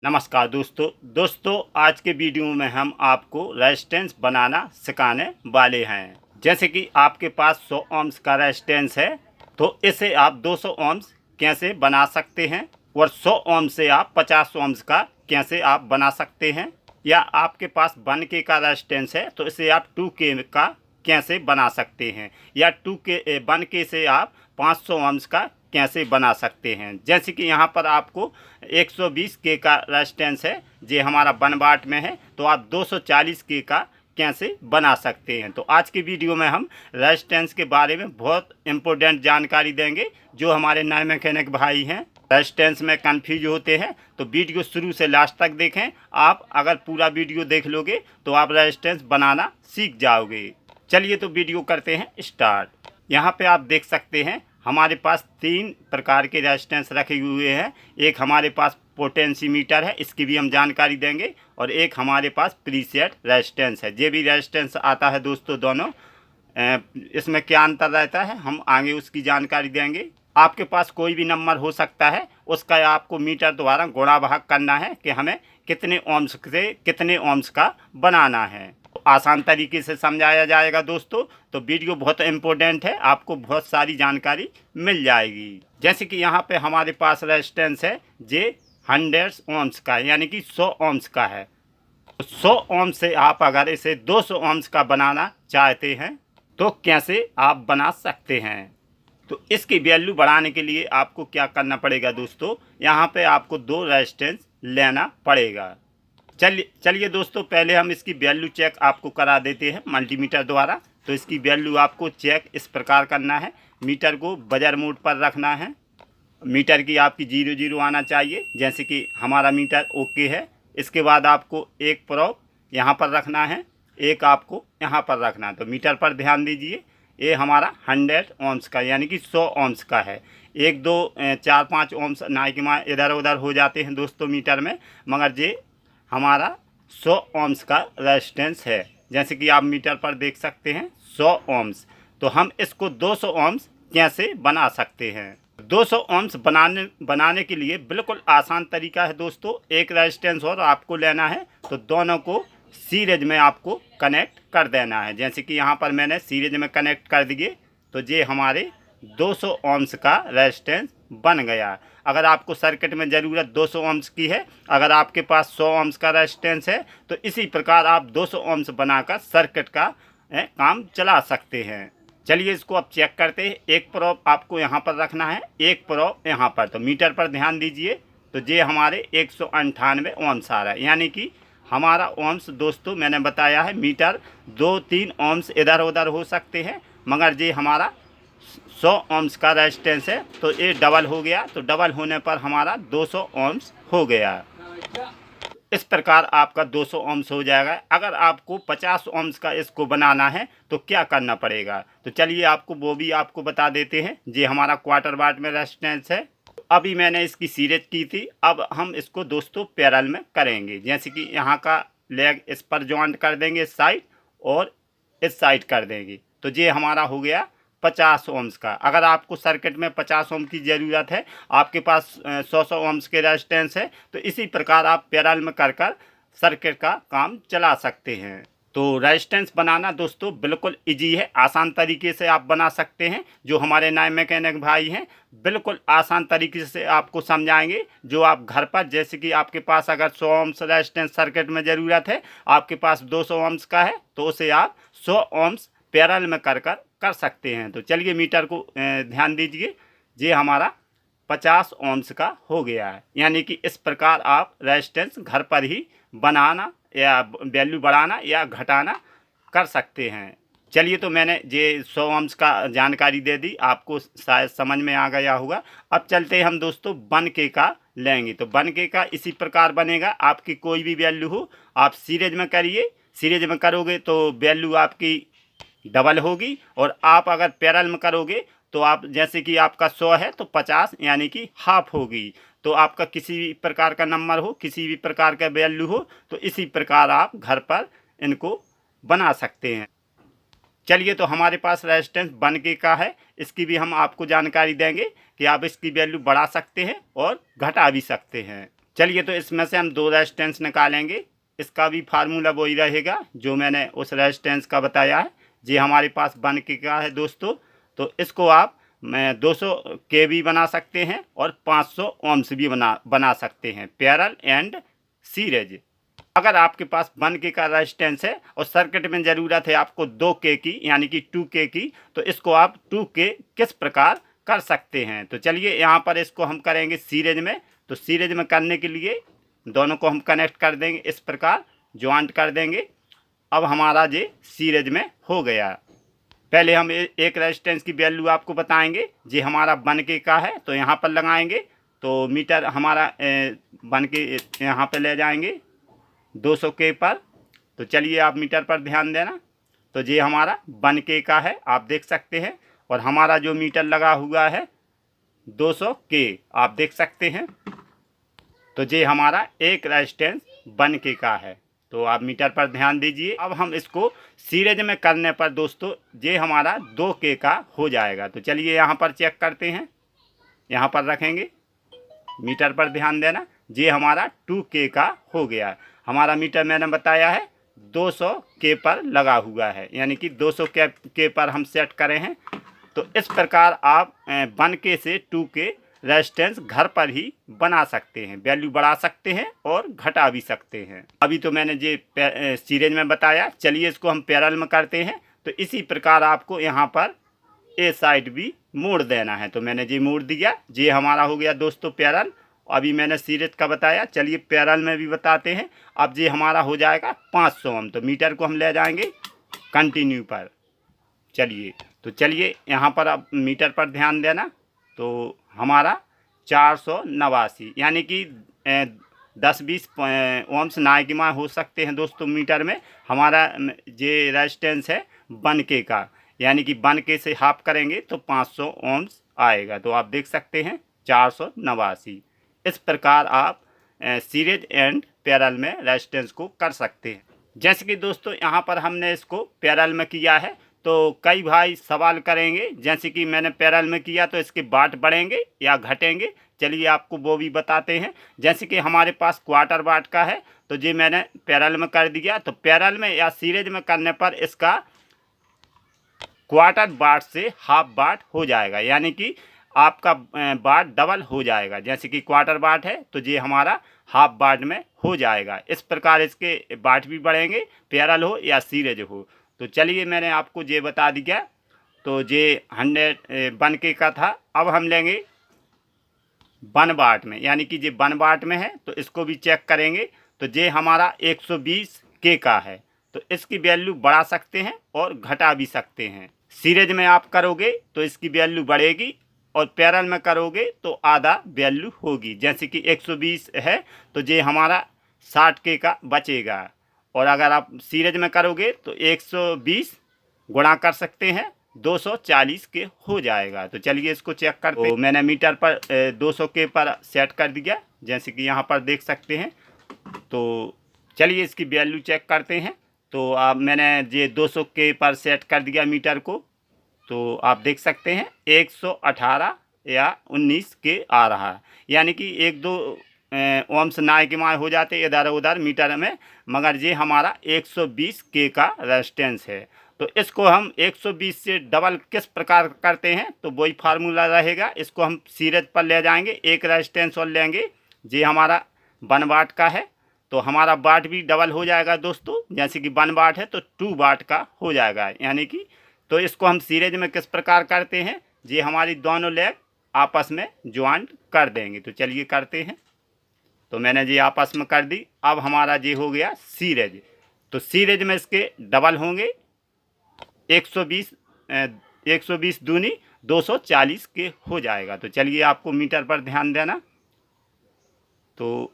नमस्कार दोस्तों आज के वीडियो में हम आपको रेजिस्टेंस बनाना सिखाने वाले हैं। जैसे कि आपके पास 100 ohms का रेजिस्टेंस है तो इसे आप 200 ohms कैसे बना सकते हैं और 100 ohms से आप 50 ohms का कैसे आप बना सकते हैं, या आपके पास 1K का रेजिस्टेंस है तो इसे आप 2K का कैसे बना सकते हैं, या 1K से आप 500 ohms का कैसे बना सकते हैं। जैसे कि यहाँ पर आपको 120K का रेजिस्टेंस है, जो हमारा 1 वाट में है, तो आप 240K का कैसे बना सकते हैं। तो आज की वीडियो में हम रेजिस्टेंस के बारे में बहुत इम्पोर्टेंट जानकारी देंगे। जो हमारे नए मैकेनिक भाई हैं रेजिस्टेंस में कंफ्यूज होते हैं तो वीडियो शुरू से लास्ट तक देखें। आप अगर पूरा वीडियो देख लोगे तो आप रेजिस्टेंस बनाना सीख जाओगे। चलिए तो वीडियो करते हैं स्टार्ट। यहाँ पे आप देख सकते हैं हमारे पास 3 प्रकार के रेजिस्टेंस रखे हुए हैं। एक हमारे पास पोटेंशीमीटर है, इसकी भी हम जानकारी देंगे, और एक हमारे पास प्रीसेट रेजिस्टेंस है। ये भी रेजिस्टेंस आता है दोस्तों दोनों। इसमें क्या अंतर रहता है हम आगे उसकी जानकारी देंगे। आपके पास कोई भी नंबर हो सकता है, उसका आपको मीटर द्वारा गुणा भाग करना है कि हमें कितने ओम्स से कितने ओम्स का बनाना है। आसान तरीके से समझाया जाएगा दोस्तों, तो वीडियो बहुत इम्पोर्टेंट है, आपको बहुत सारी जानकारी मिल जाएगी। जैसे कि यहाँ पे हमारे पास रेजिस्टेंस है जे 100 ohms का, यानी कि 100 ohms का है। 100 ohms से आप अगर इसे 200 ohms का बनाना चाहते हैं तो कैसे आप बना सकते हैं। तो इसकी वैल्यू बढ़ाने के लिए आपको क्या करना पड़ेगा दोस्तों, यहाँ पे आपको 2 रेजिस्टेंस लेना पड़ेगा। चलिए दोस्तों, पहले हम इसकी वैल्यू चेक आपको करा देते हैं मल्टीमीटर द्वारा। तो इसकी वैल्यू आपको चेक इस प्रकार करना है। मीटर को बजर मोड पर रखना है। मीटर की आपकी 00 आना चाहिए, जैसे कि हमारा मीटर ओके है। इसके बाद आपको एक प्रोब यहाँ पर रखना है, एक आपको यहाँ पर रखना है। तो मीटर पर ध्यान दीजिए, ये हमारा 100 ohms का यानी कि 100 ohms का है। 1 2 4 5 ohms ना कि माँ इधर उधर हो जाते हैं दोस्तों मीटर में, मगर ये हमारा 100 ohms का रेजिस्टेंस है। जैसे कि आप मीटर पर देख सकते हैं 100 ohms। तो हम इसको 200 ohms कैसे बना सकते हैं। 200 ohms बनाने के लिए बिल्कुल आसान तरीका है दोस्तों। एक रेजिस्टेंस और आपको लेना है, तो दोनों को सीरीज में आपको कनेक्ट कर देना है। जैसे कि यहाँ पर मैंने सीरीज में कनेक्ट कर दिए, तो ये हमारे 200 ohms का रेजिस्टेंस बन गया। अगर आपको सर्किट में ज़रूरत 200 ohms की है, अगर आपके पास 100 ohms का रेजिस्टेंस है, तो इसी प्रकार आप 200 ohms बनाकर सर्किट का काम चला सकते हैं। चलिए इसको अब चेक करते हैं। एक प्रोब आपको यहाँ पर रखना है, एक प्रोब यहाँ पर। तो मीटर पर ध्यान दीजिए, तो ये हमारे 198 ohms आ रहा है, यानी कि हमारा ओम्स दोस्तों मैंने बताया है मीटर 2-3 ohms इधर उधर हो सकते हैं, मगर ये हमारा 100 ohms का रेजिस्टेंस है तो ये डबल हो गया। तो डबल होने पर हमारा 200 ohms हो गया। इस प्रकार आपका 200 ohms हो जाएगा। अगर आपको 50 ohms का इसको बनाना है तो क्या करना पड़ेगा, तो चलिए आपको वो भी आपको बता देते हैं। ये हमारा क्वार्टर वाट में रेजिस्टेंस है। अभी मैंने इसकी सीरीज की थी, अब हम इसको दोस्तों पैरेलल में करेंगे। जैसे कि यहाँ का लेग इस पर जॉइंट कर देंगे इस साइड, और इस साइड कर देंगे। तो ये हमारा हो गया 50 ohms का। अगर आपको सर्किट में 50 ohms की ज़रूरत है, आपके पास 100 ohms के रेजिस्टेंस है, तो इसी प्रकार आप पैरेलल में कर सर्किट का काम चला सकते हैं। तो रेजिस्टेंस बनाना दोस्तों बिल्कुल इजी है, आसान तरीके से आप बना सकते हैं। जो हमारे नए मैकेनिक भाई हैं बिल्कुल आसान तरीके से आपको समझाएंगे। जो आप घर पर, जैसे कि आपके पास अगर 100 ohms रेजिस्टेंस सर्किट में ज़रूरत है, आपके पास 200 ohms का है, तो उसे आप 100 ohms पैरेलल में कर सकते हैं। तो चलिए मीटर को ध्यान दीजिए, ये हमारा 50 ohms का हो गया है। यानी कि इस प्रकार आप रेजिस्टेंस घर पर ही बनाना या वैल्यू बढ़ाना या घटाना कर सकते हैं। चलिए तो मैंने ये 100 ohms का जानकारी दे दी, आपको शायद समझ में आ गया होगा। अब चलते हैं हम दोस्तों 1K का लेंगे। तो 1K का इसी प्रकार बनेगा। आपकी कोई भी वैल्यू हो, आप सीरीज में करिए। सीरीज में करोगे तो वैल्यू आपकी डबल होगी, और आप अगर पैरेलल में करोगे तो आप, जैसे कि आपका 100 है तो 50 यानी कि हाफ होगी। तो आपका किसी भी प्रकार का नंबर हो, किसी भी प्रकार का वैल्यू हो, तो इसी प्रकार आप घर पर इनको बना सकते हैं। चलिए तो हमारे पास रेजिस्टेंस 1K का है, इसकी भी हम आपको जानकारी देंगे कि आप इसकी वैल्यू बढ़ा सकते हैं और घटा भी सकते हैं। चलिए, तो इसमें से हम 2 रेजिस्टेंस निकालेंगे। इसका भी फार्मूला वही रहेगा जो मैंने उस रेजिस्टेंस का बताया है। ये हमारे पास 1 के का है दोस्तों, तो इसको आप 200 के भी बना सकते हैं और 500 ओम्स भी बना सकते हैं, पैरेलल एंड सीरीज। अगर आपके पास 1 के का रेजिस्टेंस है और सर्किट में ज़रूरत है आपको 2 के की यानी कि 2 के की, तो इसको आप 2 के किस प्रकार कर सकते हैं। तो चलिए यहाँ पर इसको हम करेंगे सीरीज में। तो सीरीज में करने के लिए दोनों को हम कनेक्ट कर देंगे, इस प्रकार ज्वाइंट कर देंगे। अब हमारा ये सीरीज में हो गया। पहले हम एक रेजिस्टेंस की वैल्यू आपको बताएंगे। ये हमारा 1 के का है, तो यहाँ पर लगाएंगे तो मीटर हमारा 1 के यहाँ पर ले जाएंगे 200 के पर। तो चलिए आप मीटर पर ध्यान देना। तो ये हमारा 1 के का है, आप देख सकते हैं। और हमारा जो मीटर लगा हुआ है 200 के, आप देख सकते हैं। तो ये हमारा एक रेजिस्टेंस 1 के का है। तो आप मीटर पर ध्यान दीजिए। अब हम इसको सीरीज में करने पर दोस्तों ये हमारा 2 के का हो जाएगा। तो चलिए यहाँ पर चेक करते हैं, यहाँ पर रखेंगे, मीटर पर ध्यान देना। ये हमारा 2 के का हो गया। हमारा मीटर मैंने बताया है 200 के पर लगा हुआ है, यानी कि 200 के पर हम सेट करें हैं। तो इस प्रकार आप 1 के से 2 के रेजिस्टेंस घर पर ही बना सकते हैं, वैल्यू बढ़ा सकते हैं और घटा भी सकते हैं। अभी तो मैंने ये सीरीज में बताया, चलिए इसको हम पैरेलल में करते हैं। तो इसी प्रकार आपको यहाँ पर ए साइड भी मोड़ देना है। तो मैंने ये मोड़ दिया, ये हमारा हो गया दोस्तों पैरेलल। अभी मैंने सीरीज का बताया, चलिए पैरेलल में भी बताते हैं। अब ये हमारा हो जाएगा 500 ओम। तो मीटर को हम ले जाएंगे कंटिन्यू पर। चलिए यहाँ पर अब मीटर पर ध्यान देना। तो हमारा 489 यानी कि 10-20 ओम्स ना की माँ हो सकते हैं दोस्तों मीटर में। हमारा ये रेजिस्टेंस है 1 के का, यानी कि 1 के से हाफ करेंगे तो 500 ओम्स आएगा। तो आप देख सकते हैं 489। इस प्रकार आप सीरीज एंड पैरेलल में रेजिस्टेंस को कर सकते हैं। जैसे कि दोस्तों यहाँ पर हमने इसको पैरेलल में किया है, तो कई भाई सवाल करेंगे जैसे कि मैंने पैरेलल में किया तो इसके वाट बढ़ेंगे या घटेंगे। चलिए आपको वो भी बताते हैं। जैसे कि हमारे पास क्वार्टर वाट का है, तो ये मैंने पैरेलल में कर दिया। तो पैरेलल में या सीरीज में करने पर इसका क्वार्टर वाट से हाफ वाट हो जाएगा, यानी कि आपका वाट डबल हो जाएगा। जैसे कि क्वार्टर वाट है तो ये हमारा हाफ वाट में हो जाएगा। इस प्रकार इसके वाट भी बढ़ेंगे, पैरेलल हो या सीरीज हो। तो चलिए मैंने आपको ये बता दिया। तो ये 1 के का था। अब हम लेंगे 1 वाट में, यानी कि ये 1 वाट में है, तो इसको भी चेक करेंगे। तो ये हमारा 120 के का है, तो इसकी वैल्यू बढ़ा सकते हैं और घटा भी सकते हैं। सीरीज में आप करोगे तो इसकी वैल्यू बढ़ेगी और पैरेलल में करोगे तो आधा वैल्यू होगी। जैसे कि 120 है तो ये हमारा 60 के का बचेगा। और अगर आप सीरीज में करोगे तो 120 गुणा कर सकते हैं, 240 के हो जाएगा। तो चलिए इसको चेक करते हैं। तो मैंने मीटर पर 200 के पर सेट कर दिया, जैसे कि यहाँ पर देख सकते हैं। तो चलिए इसकी वैल्यू चेक करते हैं। तो अब मैंने ये 200 के पर सेट कर दिया मीटर को। तो आप देख सकते हैं 118 या 19 के आ रहा है, यानी कि 1-2 ओम्स ना की माँ हो जाते इधर उधर मीटर में, मगर ये हमारा 120 के का रेजिस्टेंस है। तो इसको हम 120 से डबल किस प्रकार करते हैं, तो वही फार्मूला रहेगा। इसको हम सीरीज पर ले जाएंगे, एक रेजिस्टेंस और लेंगे। ये हमारा 1 वाट का है, तो हमारा वाट भी डबल हो जाएगा दोस्तों। जैसे कि 1 वाट है तो 2 वाट का हो जाएगा, यानी कि। तो इसको हम सीरीज में किस प्रकार करते हैं, ये हमारी दोनों लेग आपस में ज्वाइंट कर देंगे। तो चलिए करते हैं। तो मैंने ये आपस में कर दी। अब हमारा ये हो गया सीरीज। तो सीरीज में इसके डबल होंगे, 120 दूनी 240 के हो जाएगा। तो चलिए आपको मीटर पर ध्यान देना। तो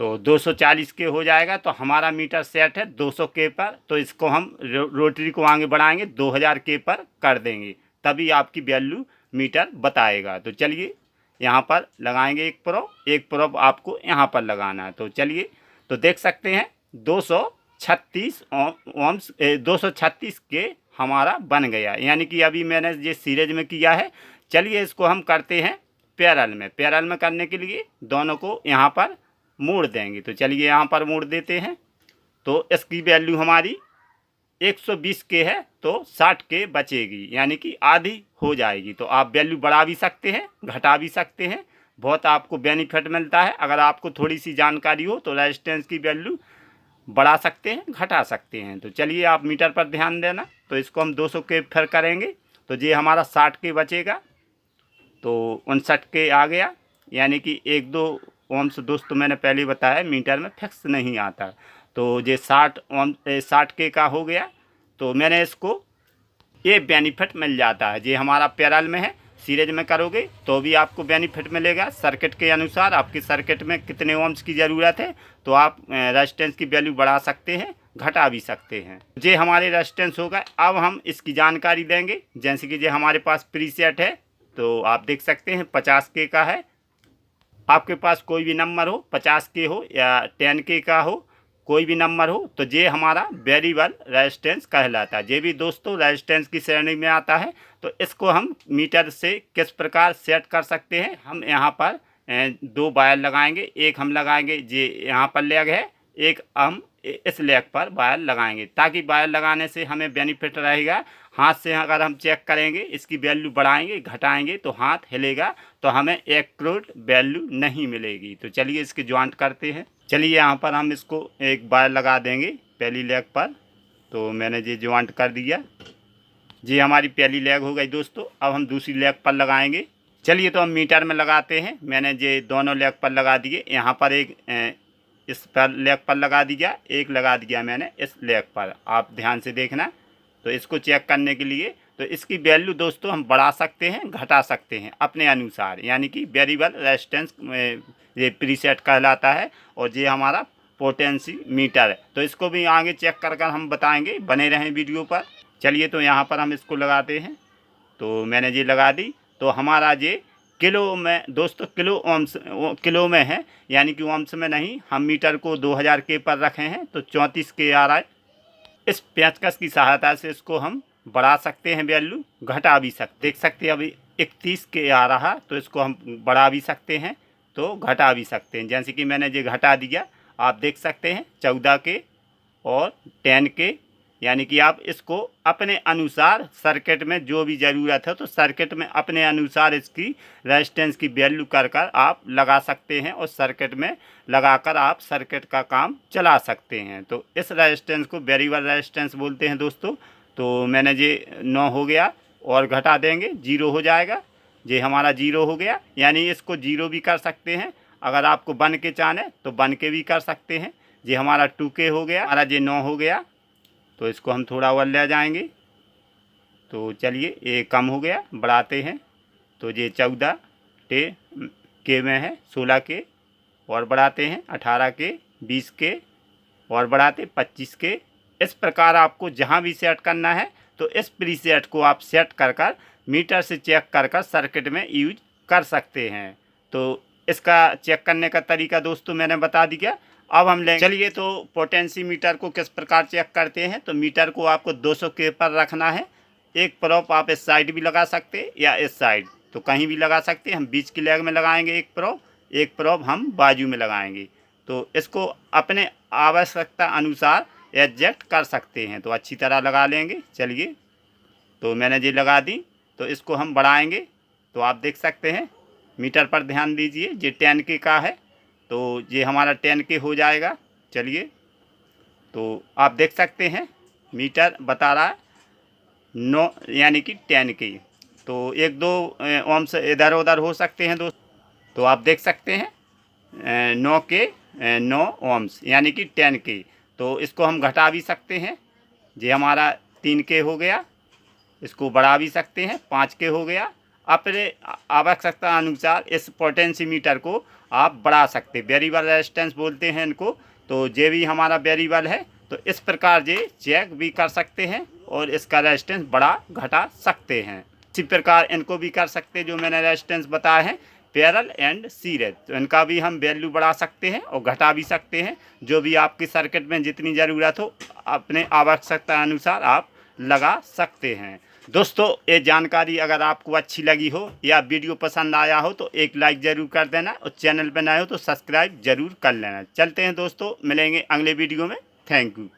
240 के हो जाएगा। तो हमारा मीटर सेट है 200 के पर। तो इसको हम रोटरी को आगे बढ़ाएंगे, 2000 के पर कर देंगे, तभी आपकी वैल्यू मीटर बताएगा। तो चलिए यहाँ पर लगाएंगे एक प्रोब आपको यहाँ पर लगाना है। तो चलिए, तो देख सकते हैं 236 ओम्स 236 के हमारा बन गया, यानी कि अभी मैंने ये सीरीज में किया है। चलिए इसको हम करते हैं पैरेलल में करने के लिए दोनों को यहाँ पर मोड़ देंगे। तो चलिए यहाँ पर मोड़ देते हैं। तो इसकी वैल्यू हमारी 120 के है तो 60 के बचेगी, यानी कि आधी हो जाएगी। तो आप वैल्यू बढ़ा भी सकते हैं, घटा भी सकते हैं, बहुत आपको बेनिफिट मिलता है। अगर आपको थोड़ी सी जानकारी हो तो रेजिस्टेंस की वैल्यू बढ़ा सकते हैं, घटा सकते हैं। तो चलिए आप मीटर पर ध्यान देना। तो इसको हम 200 के फिर करेंगे तो ये हमारा 60 के बचेगा। तो 59 के आ गया, यानी कि 1-2 ओम्स दोस्तों मैंने पहले बताया मीटर में फिक्स नहीं आता। तो ये 60 के का हो गया। तो मैंने इसको ये बेनिफिट मिल जाता है। ये हमारा पैरेलल में है, सीरीज में करोगे तो भी आपको बेनिफिट मिलेगा। सर्किट के अनुसार आपके सर्किट में कितने ओम्स की ज़रूरत है तो आप रेजिस्टेंस की वैल्यू बढ़ा सकते हैं, घटा भी सकते हैं। ये हमारे रेजिस्टेंस होगा। अब हम इसकी जानकारी देंगे। जैसे कि ये हमारे पास प्रीसेट है, तो आप देख सकते हैं 50 के का है। आपके पास कोई भी नंबर हो, 50 के हो या 10 के का हो, कोई भी नंबर हो, तो ये हमारा वेरिएबल रेजिस्टेंस कहलाता है। ये भी दोस्तों रेजिस्टेंस की श्रेणी में आता है। तो इसको हम मीटर से किस प्रकार सेट कर सकते हैं। हम यहाँ पर 2 वायर लगाएंगे। एक हम लगाएंगे ये यहाँ पर लेग है, एक हम इस लेग पर वायर लगाएंगे, ताकि वायर लगाने से हमें बेनिफिट रहेगा। हाथ से अगर हम चेक करेंगे, इसकी वैल्यू बढ़ाएंगे घटाएंगे तो हाथ हिलेगा, तो हमें एक्यूरेट वैल्यू नहीं मिलेगी। तो चलिए इसके जॉइंट करते हैं। चलिए यहाँ पर हम इसको एक वायर लगा देंगे पहली लेग पर। तो मैंने ये जॉइंट कर दिया। ये हमारी पहली लेग हो गई दोस्तों। अब हम दूसरी लेग पर लगाएंगे। चलिए तो हम मीटर में लगाते हैं। मैंने ये दोनों लेग पर लगा दिए। यहाँ पर एक इस पर लेग पर लगा दिया, एक लगा दिया मैंने इस लेग पर। आप ध्यान से देखना। तो इसको चेक करने के लिए तो इसकी वैल्यू दोस्तों हम बढ़ा सकते हैं, घटा सकते हैं अपने अनुसार, यानी कि वेरिएबल रेजिस्टेंस ये प्रीसेट कहलाता है। और ये हमारा पोटेंसी मीटर है। तो इसको भी आगे चेक कर हम बताएंगे, बने रहें वीडियो पर। चलिए तो यहाँ पर हम इसको लगाते हैं। तो मैंने ये लगा दी। तो हमारा ये किलो में दोस्तों किलो में है, यानी कि ओम्स में नहीं। हम मीटर को 2000 के पर रखे हैं तो 34 के आ रहा है। इस पेचकस की सहायता से इसको हम बढ़ा सकते हैं, वैल्यू घटा भी सकते। देख सकते हैं अभी 31 के आ रहा, तो इसको हम बढ़ा भी सकते हैं तो घटा भी सकते हैं। जैसे कि मैंने ये घटा दिया, आप देख सकते हैं 14 के और 10 के, यानी कि आप इसको अपने अनुसार सर्किट में जो भी ज़रूरत है तो सर्किट में अपने अनुसार इसकी रेजिस्टेंस की वैल्यू कर आप लगा सकते हैं और सर्किट में लगाकर आप सर्किट का काम चला सकते हैं। तो इस रेजिस्टेंस को वेरिएबल रेजिस्टेंस बोलते हैं दोस्तों। तो मैंने ये 9 हो गया और घटा देंगे 0 हो जाएगा। ये हमारा 0 हो गया, यानी इसको 0 भी कर सकते हैं। अगर आपको 1 के चाहें तो 1 के भी कर सकते हैं। ये हमारा 2 के हो गया, हमारा ये 9 हो गया। तो इसको हम थोड़ा और ले जाएंगे। तो चलिए ये कम हो गया, बढ़ाते हैं। तो ये 14 के में है, 16 के और बढ़ाते हैं, 18 के, 20 के और बढ़ाते 25 के। इस प्रकार आपको जहाँ भी सेट करना है तो इस प्रीसेट को आप सेट कर मीटर से चेक कर सर्किट में यूज कर सकते हैं। तो इसका चेक करने का तरीका दोस्तों मैंने बता दिया। अब हम लेंगे, चलिए तो पोटेंसी मीटर को किस प्रकार चेक करते हैं। तो मीटर को आपको 200 के पर रखना है। एक प्रोब आप इस साइड भी लगा सकते हैं या इस साइड, तो कहीं भी लगा सकते हैं। हम बीच की लेग में लगाएंगे एक प्रोब हम बाजू में लगाएंगे। तो इसको अपने आवश्यकता अनुसार एडजस्ट कर सकते हैं। तो अच्छी तरह लगा लेंगे। चलिए तो मैंने ये लगा दी। तो इसको हम बढ़ाएंगे। तो आप देख सकते हैं मीटर पर ध्यान दीजिए, ये 10 के का है तो ये हमारा 10 के हो जाएगा। चलिए तो आप देख सकते हैं मीटर बता रहा है 9, यानी कि 10 के। तो 1-2 ओम्स इधर उधर हो सकते हैं दोस्त। तो आप देख सकते हैं 9 के 9 ओम्स, यानी कि 10 के। तो इसको हम घटा भी सकते हैं। ये हमारा 3 के हो गया। इसको बढ़ा भी सकते हैं, 5 के हो गया। अपने आवश्यकता अनुसार इस पोटेंसीमीटर को आप बढ़ा सकते। वेरिएबल रेजिस्टेंस बोलते हैं इनको। तो ये भी हमारा वेरिएबल है। तो इस प्रकार ये चेक भी कर सकते हैं और इसका रेजिस्टेंस बढ़ा घटा सकते हैं। इसी प्रकार इनको भी कर सकते हैं जो मैंने रेजिस्टेंस बताए हैं, पैरेलल एंड सीरीज। तो इनका भी हम वैल्यू बढ़ा सकते हैं और घटा भी सकते हैं। जो भी आपकी सर्किट में जितनी ज़रूरत हो अपने आवश्यकता अनुसार आप लगा सकते हैं। दोस्तों ये जानकारी अगर आपको अच्छी लगी हो या वीडियो पसंद आया हो तो एक लाइक ज़रूर कर देना और चैनल पर नए हो तो सब्सक्राइब ज़रूर कर लेना। चलते हैं दोस्तों, मिलेंगे अगले वीडियो में। Thank you.